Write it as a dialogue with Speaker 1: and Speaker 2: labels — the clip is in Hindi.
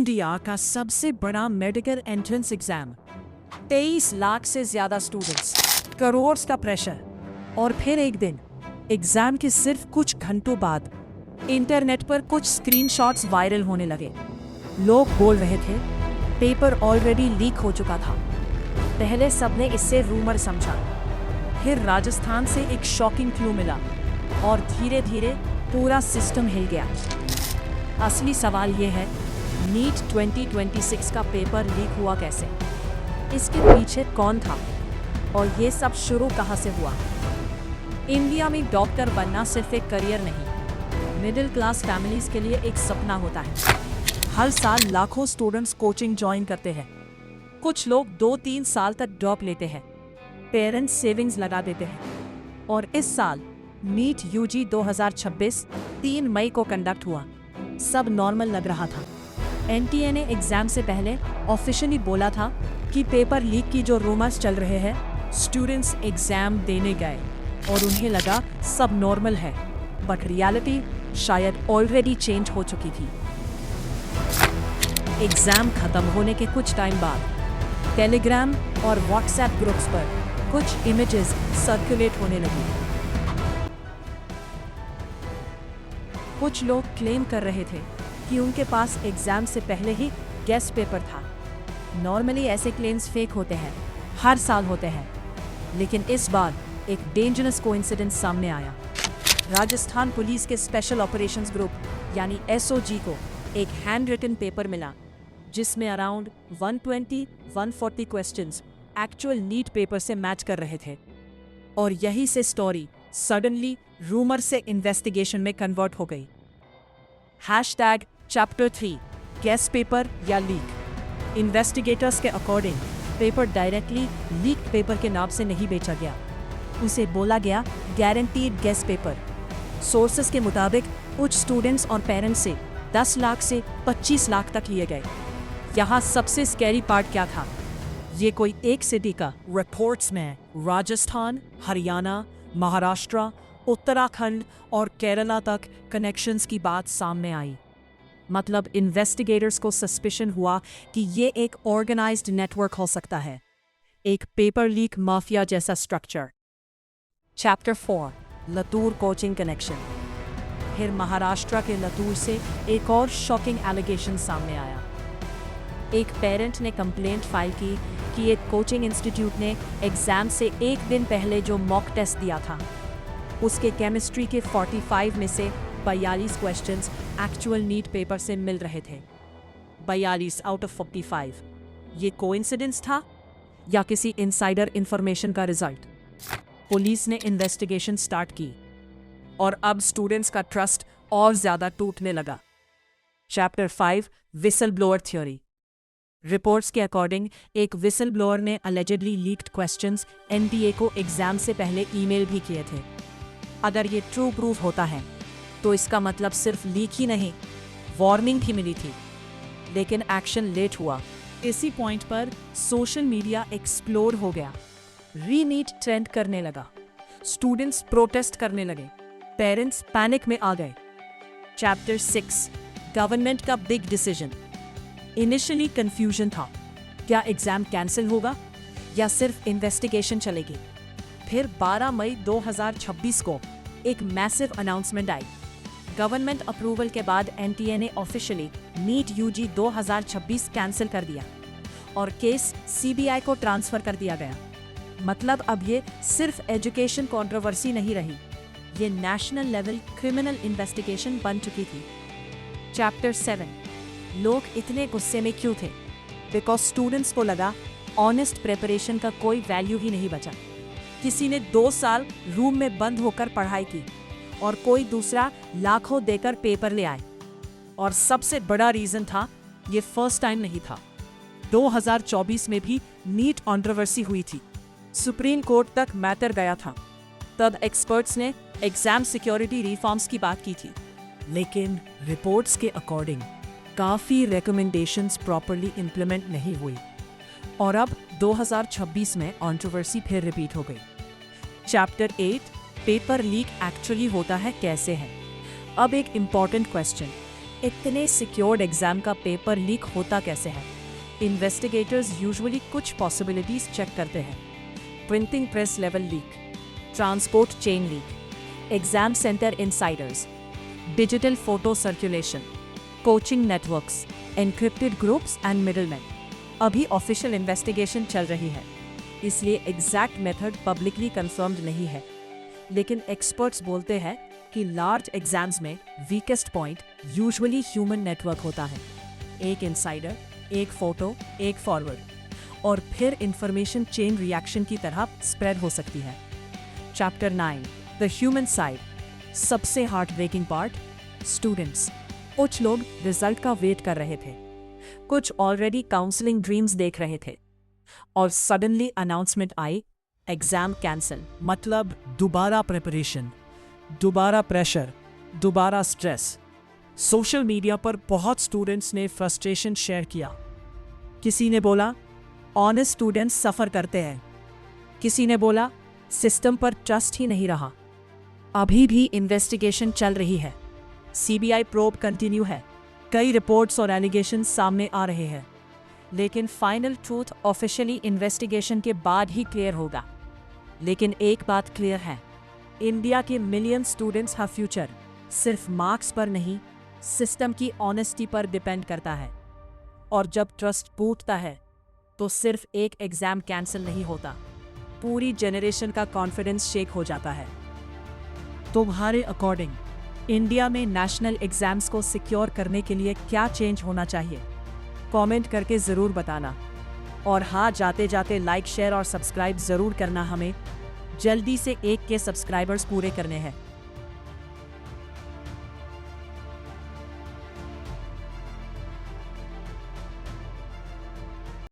Speaker 1: इंडिया का सबसे बड़ा मेडिकल एंट्रेंस एग्जाम, 23 लाख से ज्यादा स्टूडेंट्स, करोड़ का प्रेशर। और फिर एक दिन एग्जाम के सिर्फ कुछ घंटों बाद इंटरनेट पर कुछ स्क्रीनशॉट्स वायरल होने लगे। लोग बोल रहे थे पेपर ऑलरेडी लीक हो चुका था। पहले सबने इससे रूमर समझा, फिर राजस्थान से एक शॉकिंग क्लू मिला और धीरे धीरे पूरा सिस्टम हिल गया। असली सवाल ये है, नीट 2026 का पेपर लीक हुआ कैसे? इसके पीछे कौन था? और ये सब शुरू कहाँ से हुआ? इंडिया में डॉक्टर बनना सिर्फ एक करियर नहीं, मिडिल क्लास फैमिलीज के लिए एक सपना होता है। हर साल लाखों स्टूडेंट्स कोचिंग ज्वाइन करते हैं। कुछ लोग 2-3 साल तक ड्रॉप लेते हैं, पेरेंट्स सेविंग्स लगा देते हैं। और इस साल नीट यूजी 2026 3 मई को कंडक्ट हुआ। सब नॉर्मल लग रहा था। एनटीए ने एग्जाम से पहले ऑफिशियली बोला था कि पेपर लीक की जो रूमर्स चल रहे हैं, स्टूडेंट्स एग्जाम देने गए और उन्हें लगा सब नॉर्मल है, बट रियलिटी शायद ऑलरेडी चेंज हो चुकी थी। एग्जाम खत्म होने के कुछ टाइम बाद टेलीग्राम और व्हाट्सएप ग्रुप्स पर कुछ इमेजेस सर्कुलेट होने लगी। कुछ लोग क्लेम कर रहे थे कि उनके पास एग्जाम से पहले ही गेस्ट पेपर था। नॉर्मली ऐसे क्लेम्स फेक होते हैं, हर साल होते हैं, लेकिन इस बार एक डेंजरस कोइंसिडेंस सामने आया। राजस्थान पुलिस के स्पेशल ऑपरेशंस ग्रुप यानी एसओजी को एक हैंड रिटन पेपर मिला जिसमें around 120-140 questions actual NEET paper से मैच कर रहे थे। और यही से स्टोरी सडनली रूमर से इन्वेस्टिगेशन में कन्वर्ट हो गई। #Chapter 3 गेस्ट पेपर या लीक। इन्वेस्टिगेटर्स के according paper directly leak paper के नाम से नहीं बेचा गया, उसे बोला गया गारंटीड गेस्ट पेपर। सोर्सेस के मुताबिक कुछ स्टूडेंट्स और पेरेंट्स से 10 लाख से 25 लाख तक लिए गए। यहाँ सबसे स्कैरी पार्ट क्या था? ये कोई एक सिटी का रिपोर्ट्स में राजस्थान, हरियाणा, महाराष्ट्र, उत्तराखंड और केरला तक कनेक्शंस की बात सामने आई। मतलब इन्वेस्टिगेटर्स को सस्पिशन हुआ कि ये एक ऑर्गेनाइज्ड नेटवर्क हो सकता है, एक पेपर लीक माफिया जैसा structure. Chapter 4 Latur coaching connection. फिर महाराष्ट्र के लतूर से एक और शॉकिंग एलिगेशन सामने आया। एक पेरेंट ने कंप्लेंट फाइल की कि एक कोचिंग इंस्टीट्यूट ने एग्जाम से एक दिन पहले जो मॉक टेस्ट दिया था, उसके केमिस्ट्री के 45 में से 42 क्वेश्चंस एक्चुअल नीट पेपर से मिल रहे थे। 42 आउट ऑफ 45। ये कोइंसिडेंस था या किसी इनसाइडर इंफॉर्मेशन का रिजल्ट? पुलिस ने इन्वेस्टिगेशन स्टार्ट की और अब स्टूडेंट्स का ट्रस्ट और ज्यादा टूटने लगा। Chapter 5 whistle blower theory. Reports के अकॉर्डिंग एक विसल ब्लोअर ने अलेजेडली लीक्ड क्वेश्चंस एनटीए को एग्जाम से पहले ईमेल भी किए थे। अगर ये ट्रू प्रूफ होता है तो इसका मतलब सिर्फ लीक ही नहीं, वार्निंग भी मिली थी, लेकिन एक्शन लेट हुआ। इसी पॉइंट पर सोशल मीडिया एक्सप्लोर हो गया, रीनीट ट्रेंड करने लगा, स्टूडेंट्स प्रोटेस्ट करने लगे, पेरेंट्स पैनिक में आ गए। चैप्टर 6 गवर्नमेंट का बिग डिसीजन। इनिशियली कंफ्यूजन था, क्या एग्जाम कैंसिल होगा या सिर्फ इन्वेस्टिगेशन चलेगी? फिर 12 मई 2026 को एक मैसिव अनाउंसमेंट आई। गवर्नमेंट अप्रूवल के बाद एनटीए ने ऑफिशियली नीट यूजी 2026 कैंसिल कर दिया और केस सीबीआई को ट्रांसफर कर दिया गया। मतलब अब ये सिर्फ एजुकेशन कंट्रोवर्सी नहीं रही, ये नेशनल लेवल क्रिमिनल इन्वेस्टिगेशन बन चुकी थी। चैप्टर 7 लोग इतने गुस्से में क्यों थे? बिकॉज स्टूडेंट्स को लगा ऑनेस्ट प्रिपरेशन का कोई वैल्यू ही नहीं बचा। किसी ने 2 साल रूम में बंद होकर पढ़ाई की और कोई दूसरा लाखों देकर पेपर ले आए। और सबसे बड़ा रीजन था, ये फर्स्ट टाइम नहीं था। 2024 में भी नीट कंट्रोवर्सी हुई थी, सुप्रीम कोर्ट तक मैटर गया था। तब एक्सपर्ट्स ने एग्जाम सिक्योरिटी रिफॉर्म्स की बात की थी, लेकिन रिपोर्ट्स के अकॉर्डिंग काफ़ी रिकमेंडेशंस प्रॉपरली इम्प्लीमेंट नहीं हुई और अब 2026 में कंट्रोवर्सी फिर रिपीट हो गई। चैप्टर 8 पेपर लीक एक्चुअली होता है कैसे है। अब एक इम्पॉर्टेंट क्वेश्चन, इतने सिक्योर्ड एग्जाम का पेपर लीक होता कैसे है? इन्वेस्टिगेटर्स यूजुअली कुछ पॉसिबिलिटीज चेक करते हैं। Printing press level leak, transport chain leak, exam centre Insiders, digital photo circulation, coaching networks, encrypted groups and middleman. अभी ऑफिशियल इन्वेस्टिगेशन चल रही है, इसलिए एग्जैक्ट मेथड पब्लिकली कंफर्म्ड नहीं है। लेकिन एक्सपर्ट्स बोलते हैं कि लार्ज एग्जाम्स में weakest point usually human network होता है। एक इनसाइडर, एक फोटो, एक फॉरवर्ड, और फिर इंफॉर्मेशन चेन रिएक्शन की तरह स्प्रेड हो सकती है। Chapter 9, the human side. सबसे हार्ट ब्रेकिंग पार्ट, स्टूडेंट्स। कुछ लोग रिजल्ट का वेट कर रहे थे, कुछ ऑलरेडी काउंसलिंग ड्रीम्स देख रहे थे, और सडनली अनाउंसमेंट आई, एग्जाम कैंसिल। मतलब दोबारा प्रिपरेशन, दोबारा प्रेशर, दोबारा स्ट्रेस। सोशल मीडिया पर बहुत स्टूडेंट्स ने फ्रस्ट्रेशन शेयर किया। किसी ने बोला ऑनेस्ट स्टूडेंट्स सफ़र करते हैं, किसी ने बोला सिस्टम पर ट्रस्ट ही नहीं रहा। अभी भी इन्वेस्टिगेशन चल रही है, सीबीआई प्रोब कंटिन्यू है, कई रिपोर्ट्स और एलिगेशंस सामने आ रहे हैं, लेकिन फाइनल ट्रूथ ऑफिशियली इन्वेस्टिगेशन के बाद ही क्लियर होगा। लेकिन एक बात क्लियर है, इंडिया के मिलियन स्टूडेंट्स का फ्यूचर सिर्फ मार्क्स पर नहीं, सिस्टम की ऑनेस्टी पर डिपेंड करता है। और जब ट्रस्ट टूटता है तो सिर्फ एक एग्जाम कैंसिल नहीं होता, पूरी जेनरेशन का कॉन्फिडेंस शेक हो जाता है। तुम्हारे अकॉर्डिंग इंडिया में नेशनल एग्जाम्स को सिक्योर करने के लिए क्या चेंज होना चाहिए? कमेंट करके ज़रूर बताना। और हाँ, जाते जाते लाइक, शेयर और सब्सक्राइब ज़रूर करना। हमें जल्दी से 1 के सब्सक्राइबर्स पूरे करने हैं।